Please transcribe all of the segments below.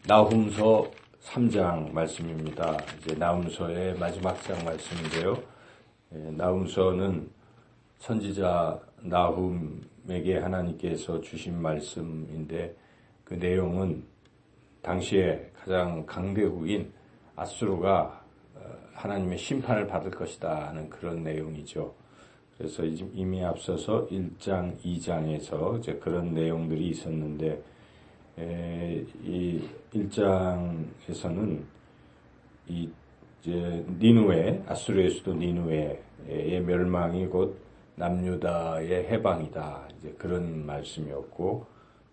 나훔서 3장 말씀입니다. 이제 나훔서의 마지막 장 말씀인데요. 나훔서는 선지자 나훔에게 하나님께서 주신 말씀인데 그 내용은 당시에 가장 강대국인 아수르가 하나님의 심판을 받을 것이다 하는 그런 내용이죠. 그래서 이미 앞서서 1장, 2장에서 이제 그런 내용들이 있었는데 이 1장에서는 이제 니누에, 아수르의 수도 니누에의 멸망이 곧 남유다의 해방이다. 이제 그런 말씀이었고,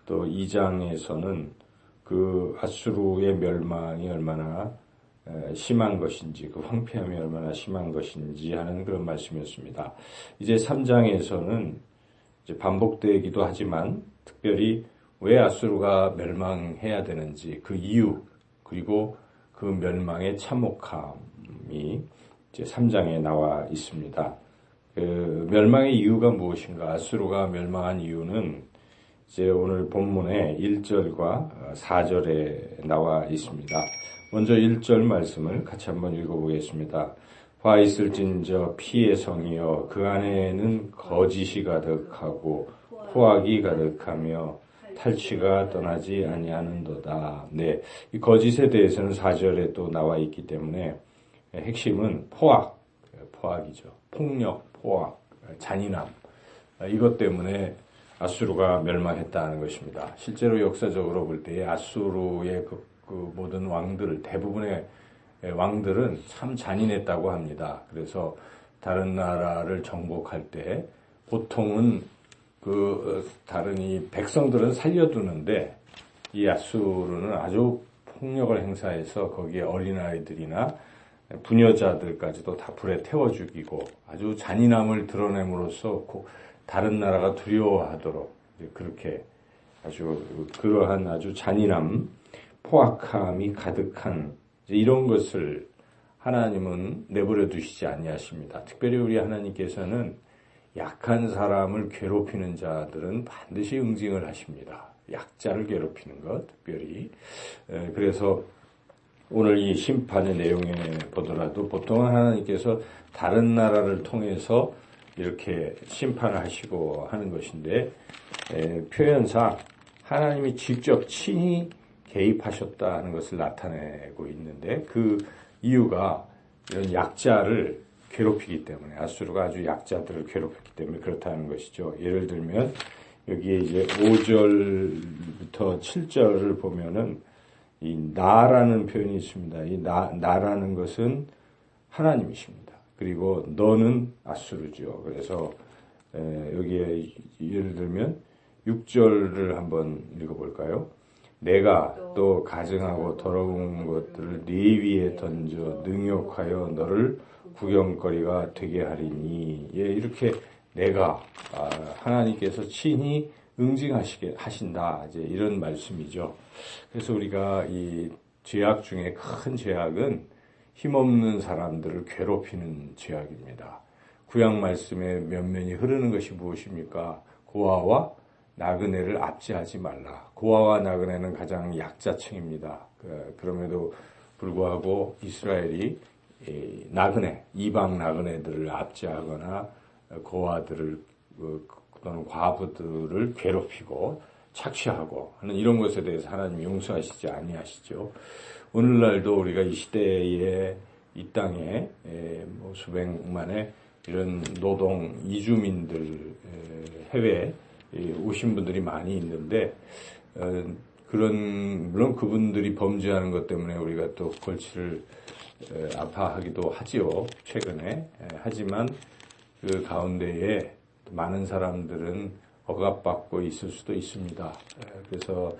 또 2장에서는 그 아수르의 멸망이 얼마나 심한 것인지, 그 황폐함이 얼마나 심한 것인지 하는 그런 말씀이었습니다. 이제 3장에서는 이제 반복되기도 하지만 특별히 왜 아수르가 멸망해야 되는지 그 이유, 그리고 그 멸망의 참혹함이 이제 3장에 나와 있습니다. 그 멸망의 이유가 무엇인가? 아수르가 멸망한 이유는 이제 오늘 본문의 1절과 4절에 나와 있습니다. 먼저 1절 말씀을 같이 한번 읽어보겠습니다. 화 있을진저 피의 성이여 그 안에는 거짓이 가득하고 포악이 가득하며 탈취가 떠나지 아니하는도다. 네, 이 거짓에 대해서는 4절에 또 나와 있기 때문에 핵심은 포악이죠. 폭력, 포악, 잔인함. 이것 때문에 아수르가 멸망했다는 것입니다. 실제로 역사적으로 볼 때 아수르의 그 모든 왕들, 대부분의 왕들은 참 잔인했다고 합니다. 그래서 다른 나라를 정복할 때 보통은 다른 이 백성들은 살려두는데 이 아수르는 아주 폭력을 행사해서 거기에 어린아이들이나 부녀자들까지도 다 불에 태워 죽이고 아주 잔인함을 드러냄으로써 다른 나라가 두려워하도록 그렇게 그러한 아주 잔인함, 포악함이 가득한 이런 것을 하나님은 내버려 두시지 아니하십니다. 특별히 우리 하나님께서는 약한 사람을 괴롭히는 자들은 반드시 응징을 하십니다. 약자를 괴롭히는 것, 특별히. 그래서 오늘 이 심판의 내용에 보더라도 보통은 하나님께서 다른 나라를 통해서 이렇게 심판을 하시고 하는 것인데, 표현상 하나님이 직접 친히 개입하셨다는 것을 나타내고 있는데, 그 이유가 이런 약자를 괴롭히기 때문에, 아수르가 아주 약자들을 괴롭혔기 때문에 그렇다는 것이죠. 예를 들면 여기에 이제 5절부터 7절을 보면은 이 나라는 표현이 있습니다. 이 나라는 것은 하나님이십니다. 그리고 너는 아수르죠. 그래서 여기에 예를 들면 6절을 한번 읽어볼까요? 내가 또 가증하고 더러운 것들을 네 위에 던져 능욕하여 너를 구경거리가 되게 하리니. 예, 이렇게 내가 하나님께서 친히 응징하시게 하신다. 이제 이런 말씀이죠. 그래서 우리가 이 죄악 중에 큰 죄악은 힘없는 사람들을 괴롭히는 죄악입니다. 구약 말씀에 면면이 흐르는 것이 무엇입니까? 고아와 나그네를 압제하지 말라. 고아와 나그네는 가장 약자층입니다. 그럼에도 불구하고 이스라엘이 나그네, 이방 나그네들을 압제하거나 고아들을 또는 과부들을 괴롭히고 착취하고 하는 이런 것에 대해서 하나님이 용서하시지 아니하시죠. 오늘날도 우리가 이 시대에 이 땅에 수백만의 이런 노동 이주민들 해외에 오신 분들이 많이 있는데 물론 그분들이 범죄하는 것 때문에 우리가 또 골치를 아파하기도 하지요. 최근에. 하지만 그 가운데에 많은 사람들은 억압받고 있을 수도 있습니다. 그래서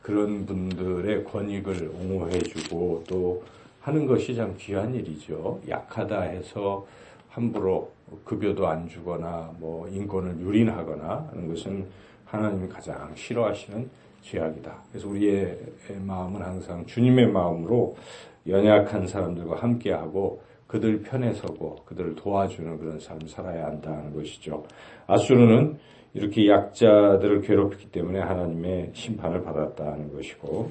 그런 분들의 권익을 옹호해주고 또 하는 것이 참 귀한 일이죠. 약하다 해서 함부로 급여도 안 주거나 뭐 인권을 유린하거나 하는 것은 하나님이 가장 싫어하시는 죄악이다. 그래서 우리의 마음은 항상 주님의 마음으로 연약한 사람들과 함께하고 그들 편에 서고 그들을 도와주는 그런 삶을 살아야 한다는 것이죠. 아수르는 이렇게 약자들을 괴롭히기 때문에 하나님의 심판을 받았다는 것이고,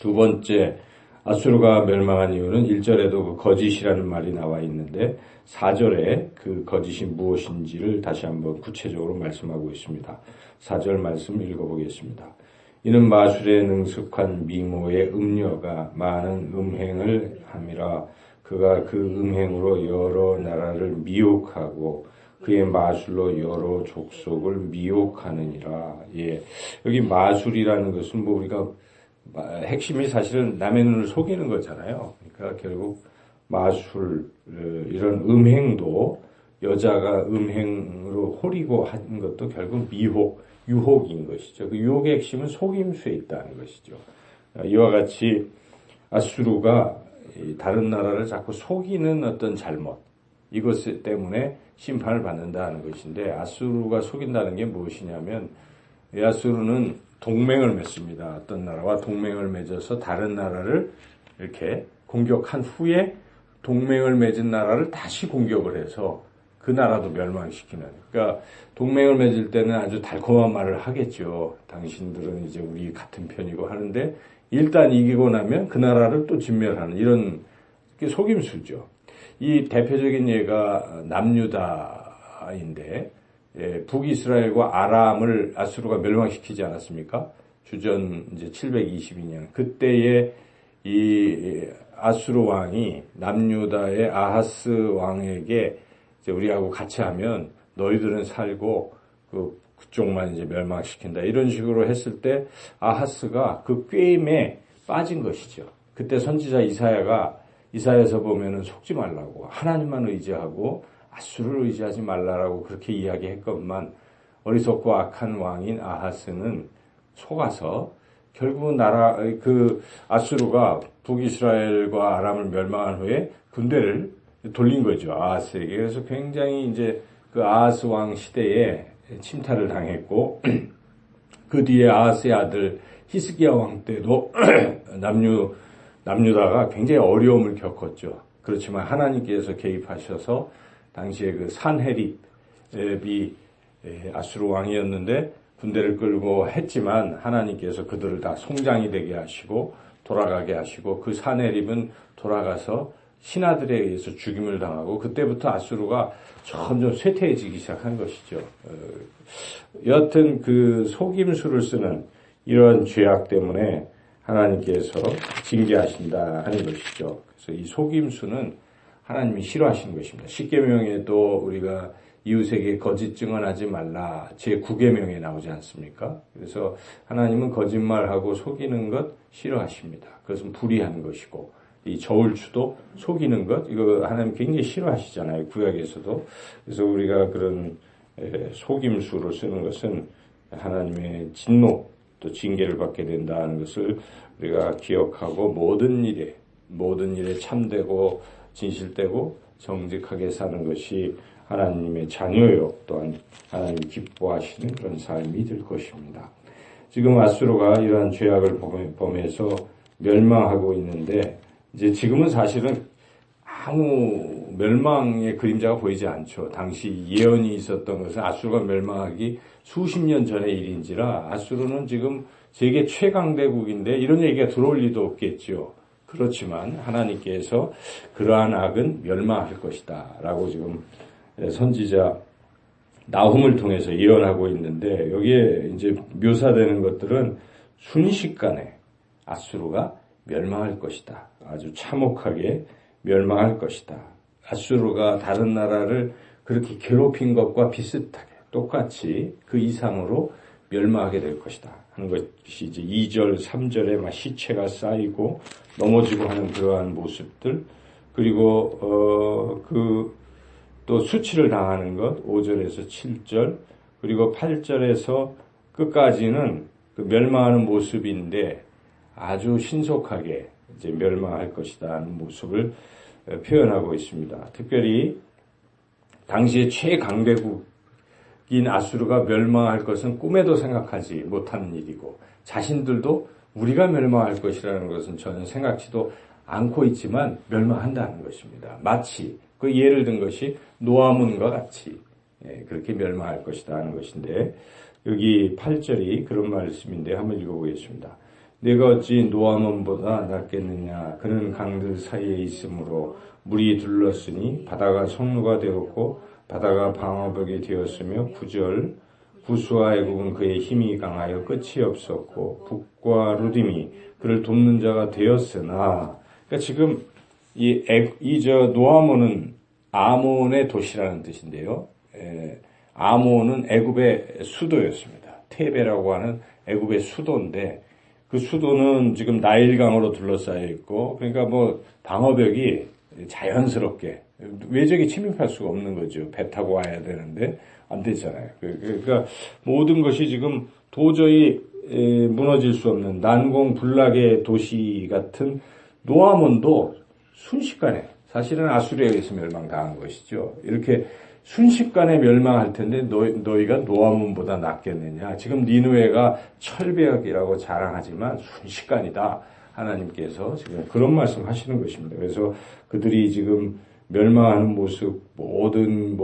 두 번째, 아수르가 멸망한 이유는 1절에도 그 거짓이라는 말이 나와 있는데 4절에 그 거짓이 무엇인지를 다시 한번 구체적으로 말씀하고 있습니다. 4절 말씀 읽어보겠습니다. 이는 마술에 능숙한 미모의 음녀가 많은 음행을 함이라. 그가 그 음행으로 여러 나라를 미혹하고 그의 마술로 여러 족속을 미혹하느니라. 예, 여기 마술이라는 것은 뭐 우리가 핵심이 사실은 남의 눈을 속이는 거잖아요. 그러니까 결국 마술, 이런 음행도 여자가 음행으로 호리고 하는 것도 결국 미혹, 유혹인 것이죠. 그 유혹의 핵심은 속임수에 있다는 것이죠. 이와 같이 아수르가 다른 나라를 자꾸 속이는 어떤 잘못, 이것 때문에 심판을 받는다는 것인데, 아수르가 속인다는 게 무엇이냐면, 아수르는 동맹을 맺습니다. 어떤 나라와 동맹을 맺어서 다른 나라를 이렇게 공격한 후에 동맹을 맺은 나라를 다시 공격을 해서 그 나라도 멸망시키는. 그러니까 동맹을 맺을 때는 아주 달콤한 말을 하겠죠. 당신들은 이제 우리 같은 편이고 하는데 일단 이기고 나면 그 나라를 또 진멸하는 이런 속임수죠. 이 대표적인 예가 남유다인데 북이스라엘과 아람을 아수르가 멸망시키지 않았습니까? 주전 이제 722년 그때에 이 아수르 왕이 남유다의 아하스 왕에게 이제 우리하고 같이 하면 너희들은 살고 그쪽만 이제 멸망시킨다 이런 식으로 했을 때 아하스가 그 꾀임에 빠진 것이죠. 그때 선지자 이사야에서 보면은 속지 말라고 하나님만 의지하고 아수르를 의지하지 말라라고 그렇게 이야기했건만 어리석고 악한 왕인 아하스는 속아서 결국 아수르가 북이스라엘과 아람을 멸망한 후에 군대를 돌린 거죠. 아하스에게. 그래서 굉장히 이제 그 아하스 왕 시대에 침탈을 당했고 그 뒤에 아하스의 아들 히스기야 왕 때도 남유다가 굉장히 어려움을 겪었죠. 그렇지만 하나님께서 개입하셔서 당시에 그 산헤립이 아수르 왕이었는데 군대를 끌고 했지만 하나님께서 그들을 다 송장이 되게 하시고 돌아가게 하시고 그 산헤립은 돌아가서 신하들에 의해서 죽임을 당하고 그때부터 아수르가 점점 쇠퇴해지기 시작한 것이죠. 여하튼 그 속임수를 쓰는 이러한 죄악 때문에 하나님께서 징계하신다 하는 것이죠. 그래서 이 속임수는 하나님이 싫어하시는 것입니다. 십계명에도 우리가 이웃에게 거짓 증언하지 말라 제9계명에 나오지 않습니까? 그래서 하나님은 거짓말하고 속이는 것 싫어하십니다. 그것은 불의한 것이고 이 저울추도 속이는 것 이거 하나님 굉장히 싫어하시잖아요. 구약에서도. 그래서 우리가 그런 속임수를 쓰는 것은 하나님의 진노 또 징계를 받게 된다는 것을 우리가 기억하고 모든 일에 참되고 진실되고 정직하게 사는 것이 하나님의 자녀요 또한 하나님이 기뻐하시는 그런 삶이 될 것입니다. 지금 아수르가 이러한 죄악을 범해서 멸망하고 있는데 이제 지금은 사실은 아무 멸망의 그림자가 보이지 않죠. 당시 예언이 있었던 것은 아수르가 멸망하기 수십 년 전의 일인지라 아수르는 지금 세계 최강대국인데 이런 얘기가 들어올 리도 없겠죠. 그렇지만 하나님께서 그러한 악은 멸망할 것이다 라고 지금 선지자 나훔을 통해서 예언하고 있는데 여기에 이제 묘사되는 것들은 순식간에 아수르가 멸망할 것이다. 아주 참혹하게 멸망할 것이다. 아수르가 다른 나라를 그렇게 괴롭힌 것과 비슷하게 똑같이 그 이상으로 멸망하게 될 것이다 하는 것이 이제 2절, 3절에 막 시체가 쌓이고 넘어지고 하는 그러한 모습들 그리고 또 수치를 당하는 것 5절에서 7절 그리고 8절에서 끝까지는 그 멸망하는 모습인데 아주 신속하게 이제 멸망할 것이다 하는 모습을 표현하고 있습니다. 특별히 당시의 최강대국인 아수르가 멸망할 것은 꿈에도 생각하지 못하는 일이고 자신들도 우리가 멸망할 것이라는 것은 전혀 생각지도 않고 있지만 멸망한다는 것입니다. 마치 그 예를 든 것이 노아문과 같이 그렇게 멸망할 것이다 하는 것인데 여기 8절이 그런 말씀인데 한번 읽어보겠습니다. 내가 어찌 노아몬보다 낫겠느냐. 그는 강들 사이에 있으므로 물이 둘렀으니 바다가 성루가 되었고 바다가 방어벽이 되었으며 9절 구스와 애굽은 그의 힘이 강하여 끝이 없었고 북과 루딤이 그를 돕는 자가 되었으나 그러니까 지금 노아몬은 아몬의 도시라는 뜻인데요. 아몬은 애굽의 수도였습니다. 테베라고 하는 애굽의 수도인데 그 수도는 지금 나일강으로 둘러싸여 있고 그러니까 뭐 방어벽이 자연스럽게 외적이 침입할 수가 없는 거죠. 배 타고 와야 되는데 안 되잖아요. 그러니까 모든 것이 지금 도저히 무너질 수 없는 난공불락의 도시 같은 노아몬도 순식간에 사실은 아수리에 의해서 멸망당한 것이죠. 이렇게 순식간에 멸망할 텐데 너희가 노아몬보다 낫겠느냐. 지금 니느웨가 철벽이라고 자랑하지만 순식간이다. 하나님께서 지금 그런 말씀 하시는 것입니다. 그래서 그들이 지금 멸망하는 모습, 모든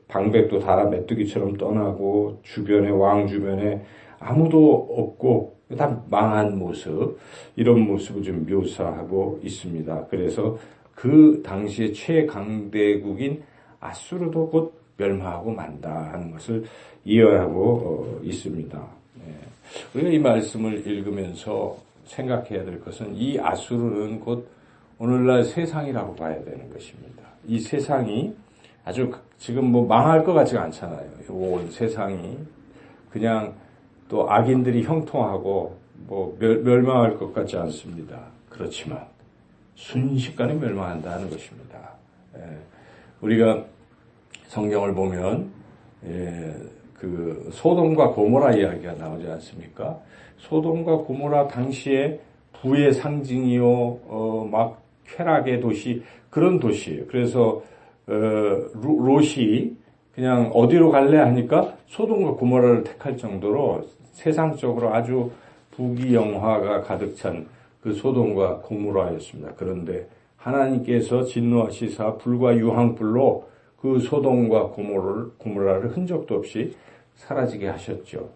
방백도 다 메뚜기처럼 떠나고 주변에 왕 주변에 아무도 없고 다 망한 모습, 이런 모습을 좀 묘사하고 있습니다. 그래서 그 당시의 최강대국인 아수르도 곧 멸망하고 만다 하는 것을 예언하고 있습니다. 우리가 이 말씀을 읽으면서 생각해야 될 것은 이 아수르는 곧 오늘날 세상이라고 봐야 되는 것입니다. 이 세상이 아주 지금 망할 것 같지가 않잖아요. 온 세상이 그냥 또 악인들이 형통하고 멸망할 것 같지 않습니다. 그렇지만 순식간에 멸망한다는 것입니다. 우리가 성경을 보면 그 소돔과 고모라 이야기가 나오지 않습니까? 소돔과 고모라 당시에 부의 상징이요, 막 쾌락의 도시, 그런 도시예요. 그래서 롯이 그냥 어디로 갈래 하니까 소돔과 고모라를 택할 정도로 세상적으로 아주 부귀영화가 가득 찬 그 소돔과 고모라였습니다. 그런데 하나님께서 진노하시사 불과 유황불로 그 소돔과 고모라를 흔적도 없이 사라지게 하셨죠.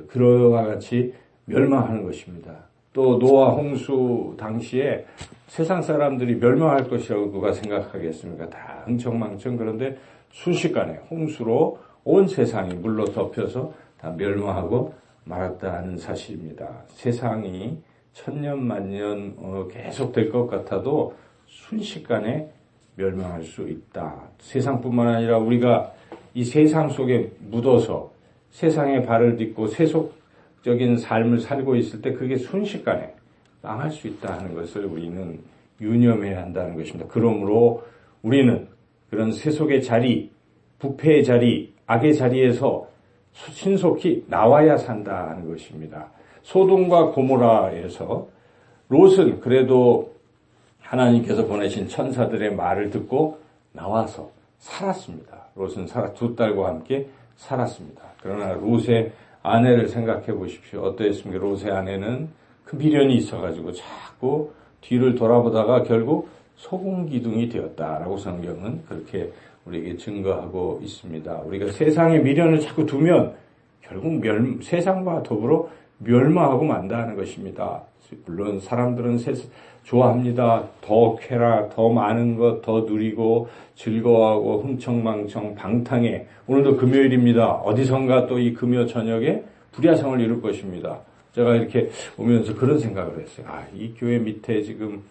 그와 같이 멸망하는 것입니다. 또 노아 홍수 당시에 세상 사람들이 멸망할 것이라고 누가 생각하겠습니까? 다 흥청망청. 그런데 순식간에 홍수로 온 세상이 물로 덮여서 다 멸망하고 말았다는 사실입니다. 세상이 천년 만년 계속 될 것 같아도 순식간에 멸망할 수 있다. 세상뿐만 아니라 우리가 이 세상 속에 묻어서 세상에 발을 딛고 세속적인 삶을 살고 있을 때 그게 순식간에 망할 수 있다 하는 것을 우리는 유념해야 한다는 것입니다. 그러므로 우리는 그런 세속의 자리, 부패의 자리, 악의 자리에서 신속히 나와야 산다 하는 것입니다. 소돔과 고모라에서 롯은 그래도 하나님께서 보내신 천사들의 말을 듣고 나와서 살았습니다. 롯은 두 딸과 함께 살았습니다. 그러나 롯의 아내를 생각해 보십시오. 어떠했습니까? 롯의 아내는 그 미련이 있어가지고 자꾸 뒤를 돌아보다가 결국 소금기둥이 되었다라고 성경은 그렇게 우리에게 증거하고 있습니다. 우리가 세상에 미련을 자꾸 두면 결국 세상과 더불어 멸망하고 만다는 것입니다. 물론 사람들은 좋아합니다. 더 쾌락, 더 많은 것, 더 누리고 즐거워하고 흥청망청 방탕해. 오늘도 금요일입니다. 어디선가 또 이 금요 저녁에 불야성을 이룰 것입니다. 제가 이렇게 오면서 그런 생각을 했어요. 이 교회 밑에 지금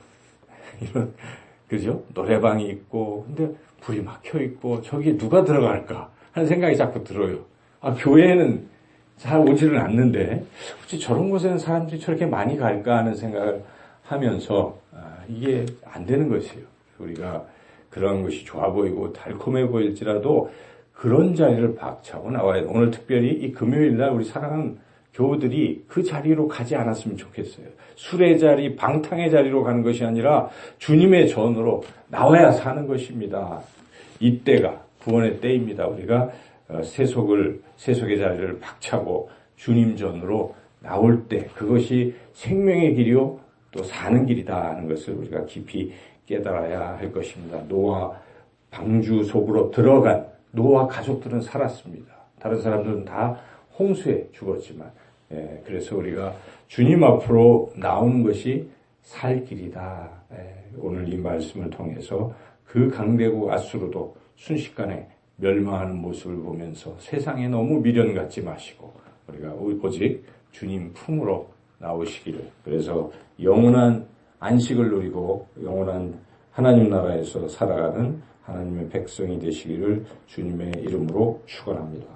이런 그죠? 노래방이 있고 근데 불이 막혀 있고 저기에 누가 들어갈까 하는 생각이 자꾸 들어요. 교회에는 잘 오지는 않는데 혹시 저런 곳에는 사람들이 저렇게 많이 갈까 하는 생각을 하면서 이게 안 되는 것이에요. 우리가 그런 것이 좋아 보이고 달콤해 보일지라도 그런 자리를 박차고 나와야 돼요. 오늘 특별히 이 금요일날 우리 사랑하는 교우들이 그 자리로 가지 않았으면 좋겠어요. 술의 자리, 방탕의 자리로 가는 것이 아니라 주님의 전으로 나와야 사는 것입니다. 이때가 구원의 때입니다. 우리가 세속의 자리를 박차고 주님 전으로 나올 때 그것이 생명의 길이요 또 사는 길이다 하는 것을 우리가 깊이 깨달아야 할 것입니다. 노아 방주 속으로 들어간 노아 가족들은 살았습니다. 다른 사람들은 다 홍수에 죽었지만 그래서 우리가 주님 앞으로 나오는 것이 살 길이다. 오늘 이 말씀을 통해서 그 강대국 아수르도 순식간에 멸망하는 모습을 보면서 세상에 너무 미련 갖지 마시고 우리가 오직 주님 품으로 나오시기를, 그래서 영원한 안식을 누리고 영원한 하나님 나라에서 살아가는 하나님의 백성이 되시기를 주님의 이름으로 축원합니다.